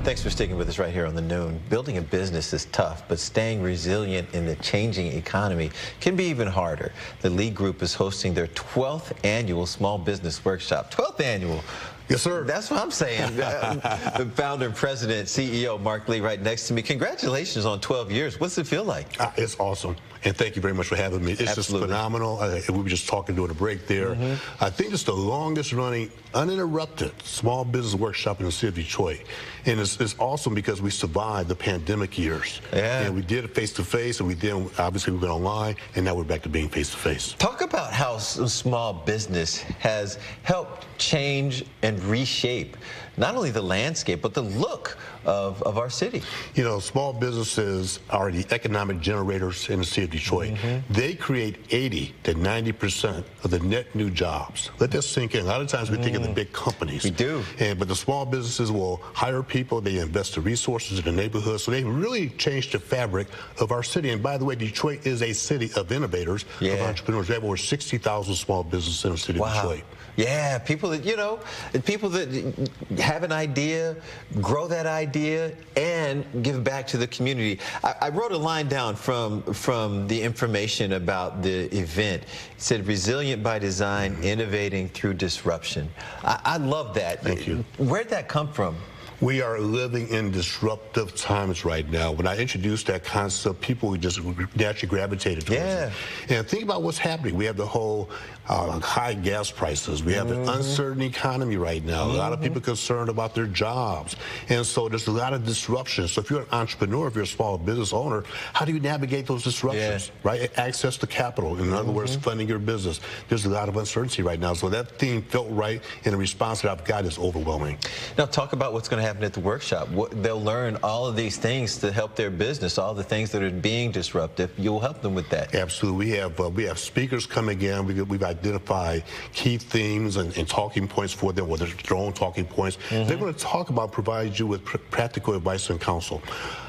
Thanks for sticking with us right here on The Noon. Building a business is tough, but staying resilient in the changing economy can be even harder. The Lee Group is hosting their 12th annual Small Business Workshop. 12th annual. Yes, sir. That's what I'm saying. The founder, president, CEO, Mark Lee, right next to me. Congratulations on 12 years. What's it feel like? It's awesome. And thank you very much for having me. It's Absolutely. just phenomenal. We were just talking during the break there. I think it's the longest running, uninterrupted small business workshop in the city of Detroit. And it's awesome because we survived the pandemic years. Yeah. And we did it face-to-face, and we did, obviously, we went online, and now we're back to being face-to-face. Talk about how small business has helped change and reshape not only the landscape, but the look of our city. You know, small businesses are the economic generators in the city of Detroit. They create 80 to 90% of the net new jobs. Let that sink in. A lot of times we think of the big companies. We do. But the small businesses will hire people, they invest the resources in the neighborhood, so they really changed the fabric of our city. And by the way, Detroit is a city of innovators, of entrepreneurs. We have over 60,000 small businesses in the city of Detroit. Yeah, people that, you know, people that have an idea, grow that idea, and give back to the community. I wrote a line down from the information about the event. It said, resilient by design, innovating through disruption. I love that. Thank you. Where'd that come from? We are living in disruptive times right now. When I introduced that concept, people just naturally gravitated towards it. And think about what's happening. We have the whole high gas prices. We have an uncertain economy right now. A lot of people concerned about their jobs. And so there's a lot of disruption. So if you're an entrepreneur, if you're a small business owner, how do you navigate those disruptions, right? Access to capital. In other words, funding your business. There's a lot of uncertainty right now. So that theme felt right, and the response that I've got is overwhelming. Now talk about what's going to happen at the workshop. They'll learn all of these things to help their business, all the things that are being disruptive. You'll help them with that. Absolutely. We have speakers coming in. We've identified key themes and talking points for them, whether it's their own talking points. They're going to talk about, provide you with practical advice and counsel.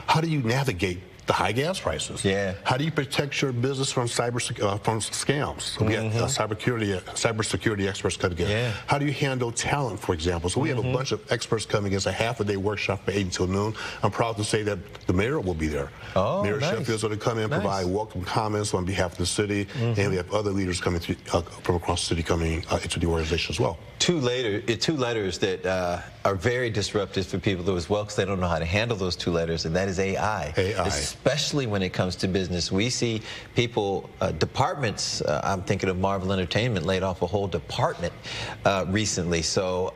How do you navigate the high gas prices? How do you protect your business from from scams? So we have cybersecurity experts coming in. How do you handle talent, for example? So we have a bunch of experts coming in. It's a half-a-day workshop from 8 until noon. I'm proud to say that the mayor will be there. Mayor Sheffield's going to come in, provide welcome comments on behalf of the city, and we have other leaders coming from across the city coming into the organization as well. Two letters that are very disruptive for people as well, because they don't know how to handle those two letters, and that is AI. Especially when it comes to business. We see people, departments, I'm thinking of Marvel Entertainment, laid off a whole department recently. So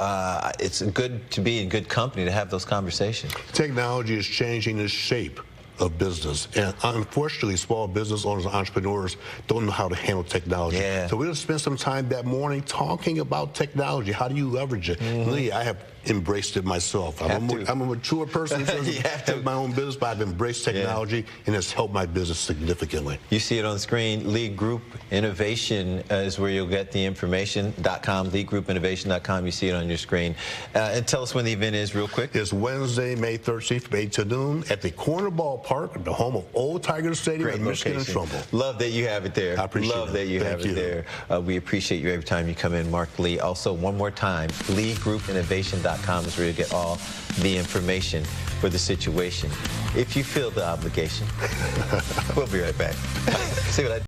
it's good to be in good company to have those conversations. Technology is changing the shape of business, and unfortunately small business owners and entrepreneurs don't know how to handle technology. So we're going to spend some time that morning talking about technology. How do you leverage it? Lee, I have embraced it myself. I'm a mature person in terms of my own business, but I've embraced technology, and it's helped my business significantly. You see it on the screen. Lee Group Innovation is where you'll get the information.com, LeeGroupInnovation.com. You see it on your screen. And tell us when the event is real quick. It's Wednesday, May 13th from 8 to noon at the Cornerball Park, the home of Old Tiger Stadium in Michigan and Trumbull. Love that you have it there. I appreciate it. Love that you have it there. We appreciate you every time you come in, Mark Lee. Also, one more time, LeeGroupInnovation.com is where you get all the information for the situation. If you feel the obligation, we'll be right back. See what I